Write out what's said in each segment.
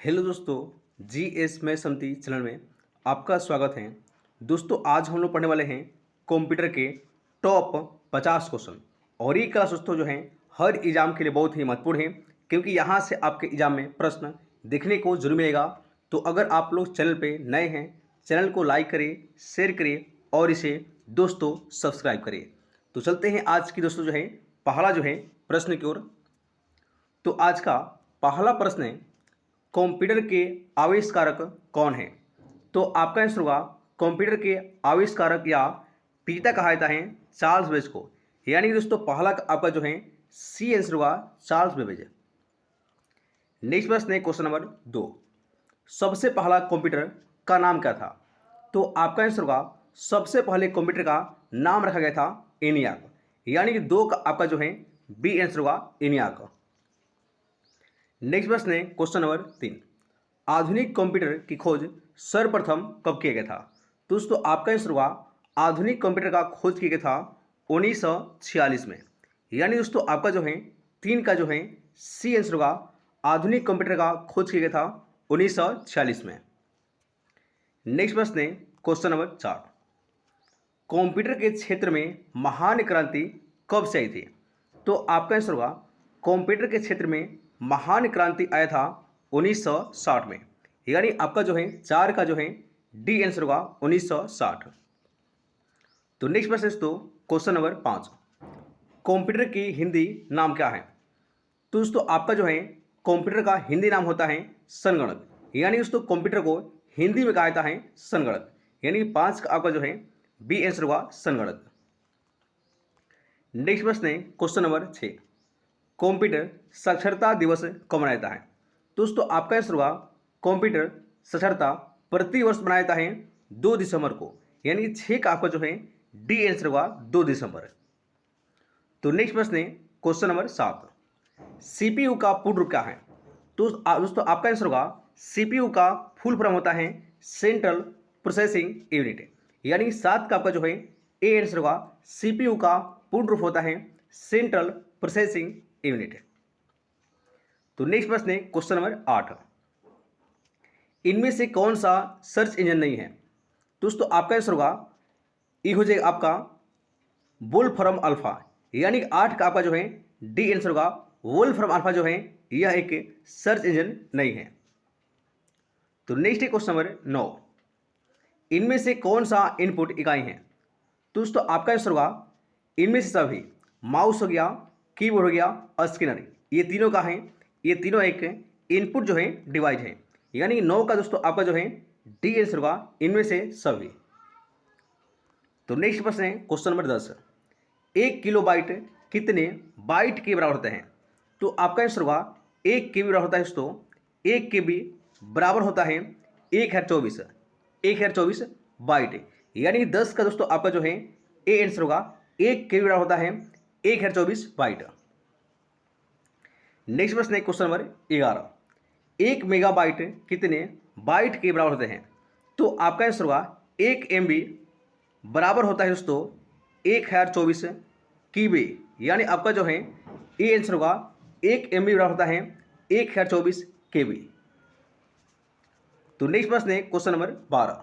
Hello दोस्तों, GS मैं समिति चैनल में आपका स्वागत है। दोस्तों आज हम लोग पढ़ने वाले हैं कंप्यूटर के टॉप 50 क्वेश्चन। और ये क्लास दोस्तों जो है हर एग्जाम के लिए बहुत ही महत्वपूर्ण है, क्योंकि यहाँ से आपके एग्जाम में प्रश्न देखने को जरूर मिलेगा। तो अगर आप लोग चैनल पे नए हैं, चैनल को लाइक करें, शेयर करें और इसे दोस्तों सब्सक्राइब करें। तो चलते हैं आज की दोस्तों जो है पहला जो है प्रश्न की ओर। तो आज का पहला प्रश्न है, कंप्यूटर के आविष्कारक कौन है? तो आपका आंसर होगा कंप्यूटर के आविष्कारक या पिता कहा जाता है चार्ल्स बेबेज को। यानी कि दोस्तों पहला आपका जो है सी आंसर होगा चार्ल्स बेबेज। नेक्स्ट प्रश्न है क्वेश्चन नंबर 2। सबसे पहला कंप्यूटर का नाम क्या था? तो आपका आंसर होगा सबसे पहले कंप्यूटर का नाम रखा गया था एनियाक। यानी कि दो का आपका जो है बी आंसर होगा एनियाक। नेक्स्ट प्रश्न है क्वेश्चन नंबर 3। आधुनिक कंप्यूटर की खोज सर्वप्रथम कब किया गया था? दोस्तों आपका आंसर होगा आधुनिक कंप्यूटर का खोज किया गया था 1946 में। यानी दोस्तों आपका जो है 3 का जो है सी आंसर होगा आधुनिक कंप्यूटर का खोज किया गया था 1946 में। नेक्स्ट प्रश्न है क्वेश्चन नंबर 4। कंप्यूटर के क्षेत्र में महान क्रांति कब से आई थी? तो आपका आंसर होगा कंप्यूटर के क्षेत्र में महान क्रांति आया था 1960 में। यानी आपका जो है 4 का जो है डी आंसर होगा 1960। तो नेक्स्ट प्रश्न दोस्तों क्वेश्चन नंबर 5। कंप्यूटर की हिंदी नाम क्या है? तो दोस्तों आपका जो है कंप्यूटर का हिंदी नाम होता है संगणक। यानी दोस्तों कंप्यूटर को हिंदी में कहा जाता है संगणक। यानी 5 का आपका जो है बी आंसर होगा संगणक। नेक्स्ट प्रश्न है क्वेश्चन नंबर 6। कंप्यूटर साक्षरता दिवस कब मनाया जाता है? दोस्तों आपका आंसर होगा कंप्यूटर साक्षरता प्रति वर्ष मनाया जाता है 2 दिसंबर को। यानी 6 का आपका जो है डी आंसर होगा 2 दिसंबर। तो नेक्स्ट प्रश्न है क्वेश्चन नंबर 7। सीपीयू का पूर्ण रूप क्या है? तो दोस्तों आपका आंसर होगा सीपीयू का फुल फॉर्म होता है सेंट्रल प्रोसेसिंग यूनिट। यानी 7 का आपका जो है ए आंसर होगा सीपीयू का पूर्ण रूप होता है सेंट्रल प्रोसेसिंग यूनिट। तो नेक्स्ट प्रश्न है क्वेश्चन नंबर 8। इनमें से कौन सा सर्च इंजन नहीं है? दोस्तों आपका आंसर होगा ये हो जाएगा आपका वोल्फ्राम अल्फा। यानी 8 का आपका जो है डी आंसर होगा वोल्फ्राम अल्फा जो है यह एक सर्च इंजन नहीं है। तो नेक्स्ट है क्वेश्चन नंबर 9। इनमें से कौन सा इनपुट इकाई है? दोस्तों आपका आंसर होगा इनमें से सभी माउस हो गया, कीबोर्ड हो गया और स्कैनर, ये तीनों का है, ये तीनों एक इनपुट जो है डिवाइस है। यानी 9 का दोस्तों आपका जो है डी आंसर होगा इनमें से सभी। तो नेक्स्ट प्रश्न है क्वेश्चन नंबर 10। 1 किलोबाइट कितने बाइट के बराबर होते हैं? तो आपका आंसर होगा 1 KB बराबर होता है दोस्तों 1 KB बराबर होता है 1024 बाइट। यानी 10 का दोस्तों आपका जो है ए आंसर होगा 1 KB बराबर होता है 1024 बाइट। नेक्स्ट प्रश्न है क्वेश्चन नंबर 11। 1 मेगाबाइट कितने बाइट के बराबर होते हैं? तो आपका आंसर होगा 1 MB बराबर होता है दोस्तों 1024 KB। यानी आपका जो है ए आंसर होगा 1 MB बराबर होता है 1024 KB। तो नेक्स्ट प्रश्न है क्वेश्चन नंबर 12।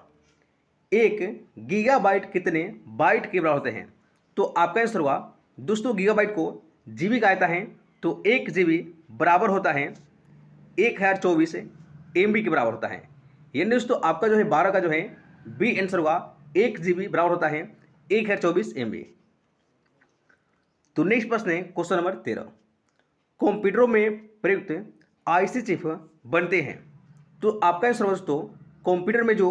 1 गीगाबाइट कितने बाइट के बराबर होते हैं? तो आपका आंसर होगा दोस्तों गीगाबाइट को जीबी कहा जाता है, तो 1 GB बराबर होता है 1024 MB के बराबर होता है। यानी दोस्तों आपका जो है 12 का जो है बी आंसर होगा 1 GB बराबर होता है 1024 MB। तो नेक्स्ट प्रश्न है क्वेश्चन नंबर 13। कंप्यूटरों में प्रयुक्त आईसी चिप बनते हैं। तो आपका आंसर होगा दोस्तों कंप्यूटर में जो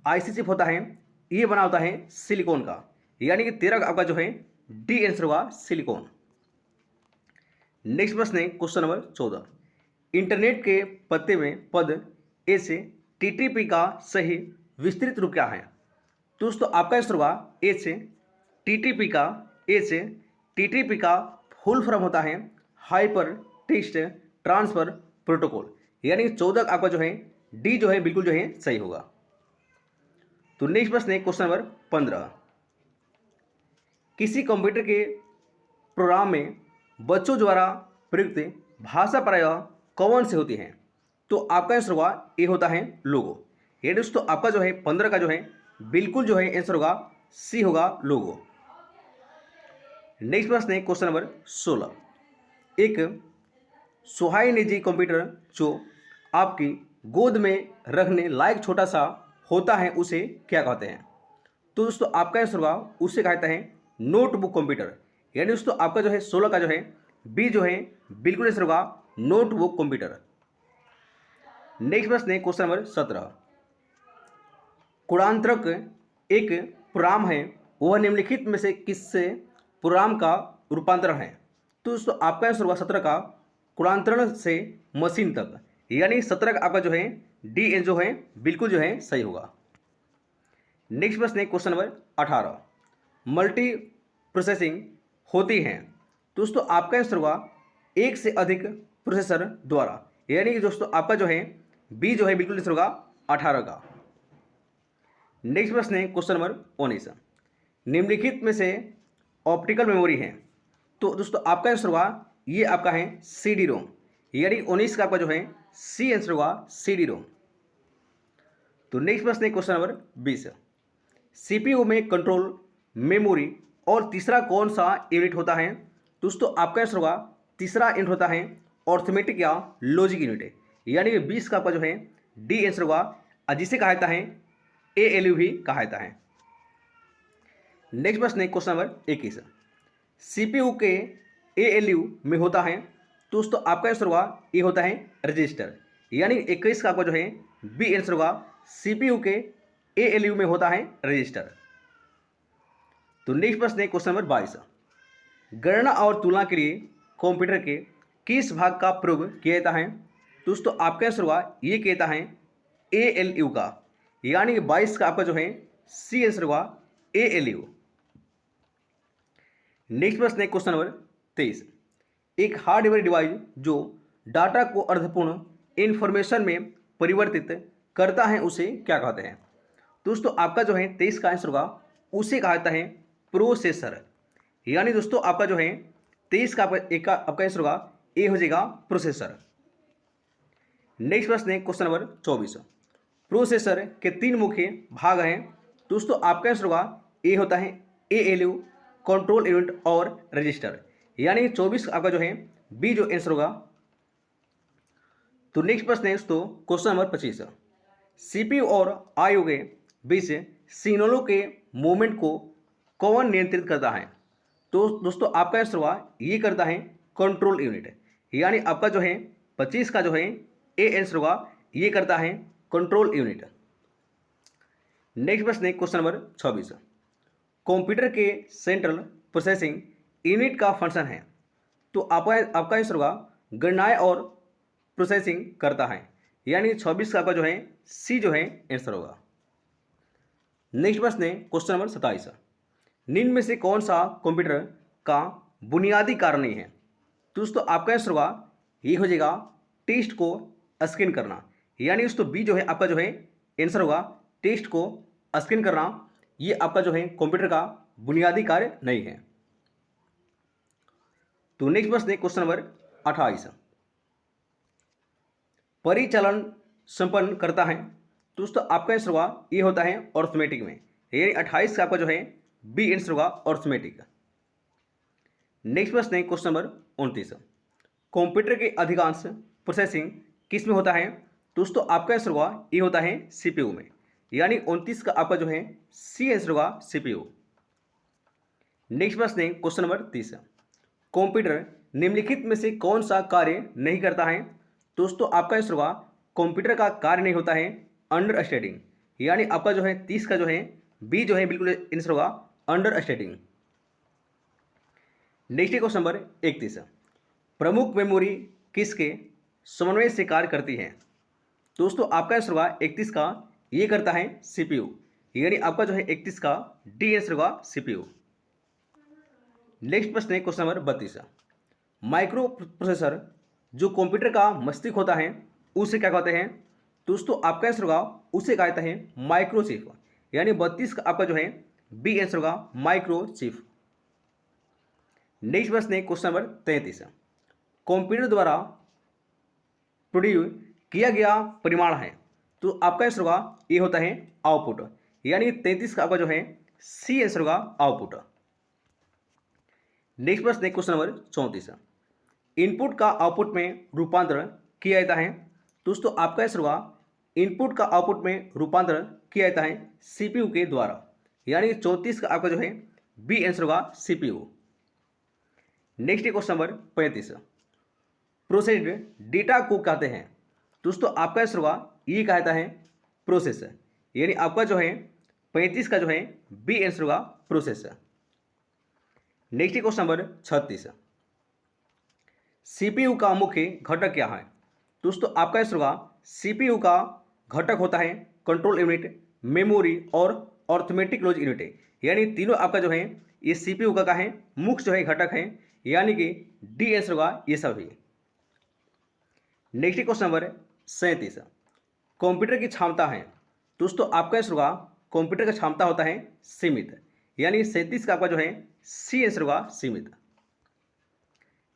आईसी चिप होता है ये बना होता है सिलिकॉन का। यानी कि 13 का आपका जो है डी आंसर होगा सिलिकॉन। नेक्स्ट प्रश्न है क्वेश्चन नंबर 14। इंटरनेट के पते में पद HTTP का सही विस्तृत रूप क्या है? दोस्तों आपका आंसर होगा HTTP का फुल फॉर्म होता है हाइपर टेक्स्ट ट्रांसफर प्रोटोकॉल। यानी 14 आपका जो है डी जो है बिल्कुल जो है सही होगा। तो नेक्स्ट प्रश्न है क्वेश्चन नंबर 15। किसी कंप्यूटर के प्रोग्राम में बच्चों द्वारा प्रयुक्त भाषा प्रायः कौन सी होती है? तो आपका आंसर होगा ए होता है लोगो। ये दोस्तों आपका जो है 15 का जो है बिल्कुल जो है आंसर होगा सी होगा लोगो। नेक्स्ट प्रश्न है क्वेश्चन नंबर 16। एक सुहाई निजी कंप्यूटर जो आपकी गोद में रखने लायक छोटा सा होता है उसे क्या कहते हैं? तो दोस्तों आपका आंसर होगा उसे कहते हैं नोटबुक कंप्यूटर। यानी दोस्तों आपका जो है 16 का जो है बी जो है बिल्कुल आंसर होगा नोटबुक कंप्यूटर। नेक्स्ट प्रश्न है क्वेश्चन नंबर 17। कुरांतरक एक प्रोग्राम है, वह निम्नलिखित में से किससे प्रोग्राम का रूपांतरण है? तो दोस्तों आपका आंसर होगा 17 का कुरांतरण से मशीन तक। यानी 17 का आपका जो है डी जो है बिल्कुल जो है सही होगा। नेक्स्ट प्रश्न है क्वेश्चन नंबर 18। मल्टी प्रोसेसिंग होती है, दोस्तों आपका आंसर होगा एक से अधिक प्रोसेसर द्वारा। यानी कि दोस्तों आपका जो है बी जो है बिल्कुल आंसर होगा 18 का। नेक्स्ट प्रश्न है क्वेश्चन नंबर 19। निम्नलिखित में से ऑप्टिकल मेमोरी है, तो दोस्तों आपका आंसर होगा ये आपका है सी डी रोम। यानी 19 का आपका जो है सी आंसर होगा सी डी रोम। तो नेक्स्ट प्रश्न है क्वेश्चन नंबर 20। सीपीयू में कंट्रोल, मेमोरी और तीसरा कौन सा यूनिट होता है? दोस्तों आपका आंसर होगा तीसरा यूनिट होता है अर्थमेटिक या लॉजिक यूनिट। यानी कि 20 का आपका जो है डी आंसर होगा, जिसे कहा जाता है एएलयू भी कहा जाता है। नेक्स्ट प्रश्न है क्वेश्चन नंबर 21। सीपीयू के एएलयू में होता है, दोस्तों आपका आंसर होगा ये होता है रजिस्टर। यानी 21 का आपका जो है बी आंसर होगा सीपीयू के एएलयू में होता है रजिस्टर। तो नेक्स्ट प्रश्न है क्वेश्चन नंबर 22। गणना और तुलना के लिए कंप्यूटर के किस भाग का प्रयोग किया जाता है? दोस्तों आपका आंसर होगा ये कहता है एएलयू का। यानी 22 का आपका जो है सी आंसर होगा एएलयू। नेक्स्ट प्रश्न है क्वेश्चन नंबर 23। एक हार्डवेयर डिवाइस जो डाटा को अर्थपूर्ण इंफॉर्मेशन में परिवर्तित करता है उसे क्या कहते हैं? दोस्तों आपका जो है 23 का आंसर होगा उसे कहा जाता है प्रोसेसर। यानी दोस्तों आपका जो है 23 का आपका आंसर होगा ए हो जाएगा प्रोसेसर। नेक्स्ट प्रश्न है क्वेश्चन नंबर 24। प्रोसेसर के 3 मुख्य भाग हैं, दोस्तों आपका आंसर होगा ए होता है एएलयू, कंट्रोल यूनिट और रजिस्टर। यानी 24 आपका जो है बी जो आंसर होगा। तो नेक्स्ट प्रश्न है दोस्तों क्वेश्चन नंबर 25। सीपीयू और आईओ के बीच सिग्नलों के मूवमेंट को कौन नियंत्रित करता है? तो दोस्तों आपका आंसर हुआ ये करता है कंट्रोल यूनिट। यानी आपका जो है 25 का जो है ए आंसर होगा ये करता है कंट्रोल यूनिट। नेक्स्ट प्रश्न है क्वेश्चन नंबर 26। कंप्यूटर के सेंट्रल प्रोसेसिंग यूनिट का फंक्शन है, तो आपका आंसर होगा गणनाएं और प्रोसेसिंग करता है। यानी 26 का आपका जो है सी जो है आंसर होगा। नेक्स्ट प्रश्न है क्वेश्चन नंबर 27। निम्न में से कौन सा कंप्यूटर का बुनियादी कार्य नहीं है? दोस्तों आपका आंसर होगा ये हो जाएगा टेक्स्ट को स्कैन करना। यानी दोस्तों बी जो है आपका जो है आंसर होगा टेक्स्ट को स्कैन करना। ये आपका जो है कंप्यूटर का बुनियादी कार्य नहीं है। तो नेक्स्ट प्रश्न है क्वेश्चन नंबर 28। परिचालन संपन्न करता है, दोस्तों आपका आंसर होगा ये होता है अर्थमेटिक में। यानी 28 का आपका जो है बी आंसर होगा अर्थमेटिक। नेक्स्ट प्रश्न है क्वेश्चन नंबर 29। कंप्यूटर के अधिकांश प्रोसेसिंग किस में होता है? दोस्तों आपका आंसर होगा ये होता है सीपीयू में। यानी 29 का आपका जो है सी आंसर होगा सीपीयू। नेक्स्ट प्रश्न है क्वेश्चन नंबर 30। कंप्यूटर निम्नलिखित में से कौन सा कार्य नहीं करता है? दोस्तों आपका आंसर होगा कंप्यूटर का कार्य नहीं होता है अंडरस्टैंडिंग। यानी आपका जो है 30 का जो है बी जो है बिल्कुल आंसर होगा अंडरस्टैंडिंग। Next question number 31। प्रमुख मेमोरी किसके समन्वय से कार्य करती है? दोस्तों आपका आंसर होगा 31 का ये करता है सीपीयू। यानी आपका जो है 31 का डी आंसर होगा सीपीयू। नेक्स्ट प्रश्न है क्वेश्चन नंबर 32। माइक्रो प्रोसेसर जो कंप्यूटर का मस्तिष्क होता है उसे क्या कहते हैं? दोस्तों आपका आंसर होगा उसे कहा जाता है माइक्रोचिप। यानी 32 का आपका जो है बी आंसर होगा माइक्रोचिप। नेक्स्ट प्रश्न है क्वेश्चन नंबर 33। कंप्यूटर द्वारा प्रोड्यूस किया गया परिमाण है, तो आपका आंसर होगा ये होता है आउटपुट, यानी 33 का आपका जो है सी आंसर होगा आउटपुट। नेक्स्ट प्रश्न है क्वेश्चन नंबर 34। इनपुट का आउटपुट में रूपांतरण किया जाता है। दोस्तों आपका आंसर होगा इनपुट का आउटपुट में रूपांतरण किया जाता है सीपीयू के द्वारा, यानी 34 का आपका जो है बी आंसर होगा CPU. Next question number 35। Processed data को कहते हैं। दोस्तों आपका आंसर होगा ये कहा जाता है प्रोसेस, यानी आपका जो है 35 का जो है बी आंसर होगा process. Next question number 36। CPU का मुख्य घटक क्या है। दोस्तों आपका आंसर होगा सीपीयू का घटक होता है कंट्रोल यूनिट, मेमोरी और अर्थमेटिक लॉजिक यूनिट, यानी तीनों आपका जो है ये सीपीयू का है मुख्य जो है घटक है, यानी कि डी आंसर होगा ये सभी। Next question number 37। कंप्यूटर की क्षमता है। दोस्तों आपका आंसर होगा कंप्यूटर का क्षमता होता है सीमित, यानी 37 का आपका जो है सी आंसर होगा सीमित।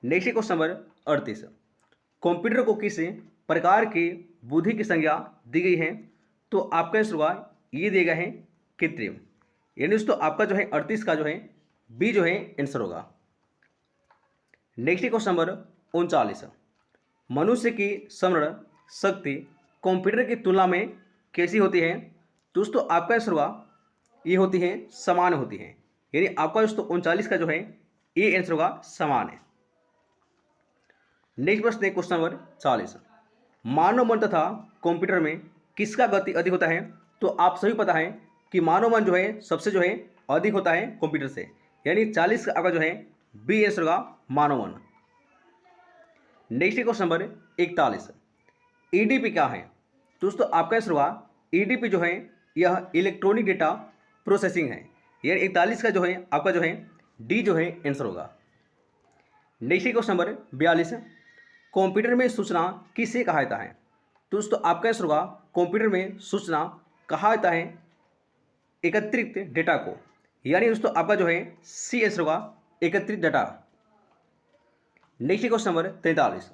Next question number 38। कंप्यूटर को किस प्रकार की बुद्धि की संज्ञा दी गई है। तो आपका आंसर होगा ये दिया गया है कृत्रिम, यानी दोस्तों आपका जो है 38 का जो है बी जो है आंसर होगा। Next question number 39। मनुष्य की स्मरण शक्ति कंप्यूटर की तुलना में कैसी होती है। दोस्तों आपका आंसर होगा ये होती है समान होती है, यानी आपका दोस्तों 39 का जो है ये आंसर होगा समान है। नेक्स्ट प्रश्न है क्वेश्चन नंबर 40। मानव मन तथा कंप्यूटर में किसका गति अधिक होता है। तो आप सभी पता है कि मानव मन जो है सबसे जो है अधिक होता है कंप्यूटर से, यानी 40 का आपका जो है बी आंसर होगा मानव मन। Next question number 41। ईडीपी क्या है। दोस्तों आपका आंसर होगा ईडीपी जो है यह इलेक्ट्रॉनिक डेटा प्रोसेसिंग है, यानी 41 का जो है आपका जो है डी जो है आंसर होगा। Next question number 42। कंप्यूटर में सूचना किसे कहा जाता है। दोस्तों आपका आंसर होगा कंप्यूटर में सूचना कहा जाता है एकत्रित डेटा को, यानी दोस्तों आपका जो है सी आंसर होगा एकत्रित data. Next question number 43।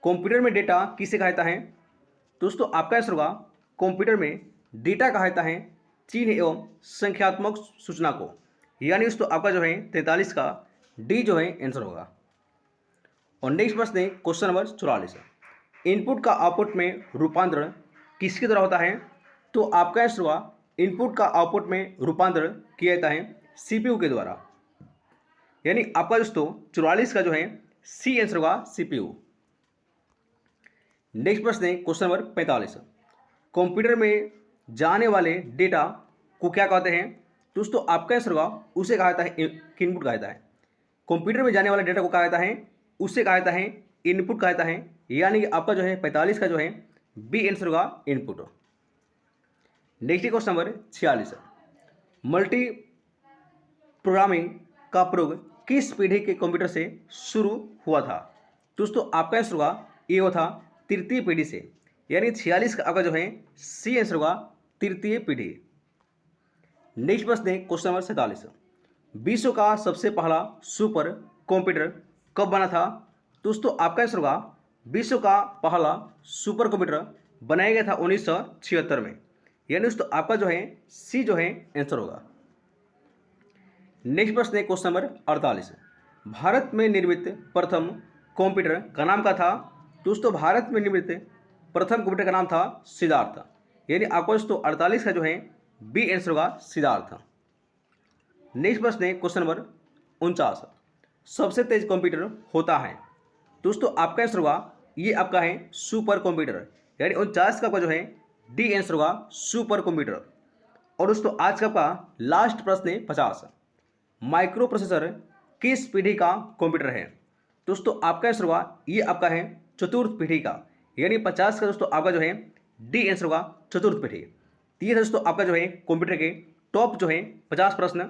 Computer में डेटा किसे कहा जाता है। दोस्तों आपका आंसर होगा कंप्यूटर में डेटा कहा जाता है चिन्ह एवं संख्यात्मक सूचना को, यानी दोस्तों आपका जो है 43 का डी जो है आंसर होगा। और नेक्स्ट प्रश्न है क्वेश्चन नंबर 44। इनपुट का आउटपुट में रूपांतरण किसके द्वारा होता है। तो आपका आंसर होगा इनपुट का आउटपुट में रूपांतरण किया जाता है सीपीयू के द्वारा, यानी आपका दोस्तों 44 का जो है सी आंसर होगा सीपीयू। नेक्स्ट प्रश्न है क्वेश्चन नंबर 45। कंप्यूटर में जाने वाले डेटा को क्या कहते हैं। दोस्तों आपका आंसर होगा उसे कहा जाता है इनपुट कहा जाता है। कंप्यूटर में जाने वाले डेटा को कहा जाता है उसे कहा जाता है इनपुट कहा जाता है, यानी कि आपका जो है 45 का जो है बी आंसर होगा input. Next question number 46। Multi programming का प्रयोग किस पीढ़ी के कंप्यूटर से शुरू हुआ था। दोस्तों आपका आंसर होगा ये हुआ था तृतीय पीढ़ी से, यानी 46 का आपका जो है सी आंसर होगा तृतीय पीढ़ी। नेक्स्ट प्रश्न है क्वेश्चन नंबर 47। विश्व का सबसे पहला सुपर कंप्यूटर कब बना था। दोस्तों आपका आंसर होगा विश्व का पहला सुपर कंप्यूटर बनाया गया था 1976 में, यानी दोस्तों आपका जो है सी जो है आंसर होगा। नेक्स्ट प्रश्न है क्वेश्चन नंबर 48। भारत में निर्मित प्रथम कंप्यूटर का नाम क्या था। दोस्तों भारत में निर्मित प्रथम कंप्यूटर का नाम था सिद्धार्थ, यानी आपको दोस्तों 48 का जो है बी आंसर होगा सिद्धार्थ। नेक्स्ट प्रश्न है क्वेश्चन नंबर 49। सबसे तेज कंप्यूटर होता है। दोस्तों आपका आंसर होगा ये आपका है सुपर कंप्यूटर, यानी 49 का आपका जो है डी आंसर होगा सुपर कंप्यूटर। और दोस्तों आज का आपका लास्ट प्रश्न है 50। माइक्रो प्रोसेसर किस पीढ़ी का कंप्यूटर है। दोस्तों आपका आंसर होगा ये आपका है चतुर्थ पीढ़ी का, यानी 50 का दोस्तों आपका जो है डी आंसर होगा चतुर्थ पीढ़ी। तो ये दोस्तों आपका जो है कंप्यूटर के टॉप जो है 50 प्रश्न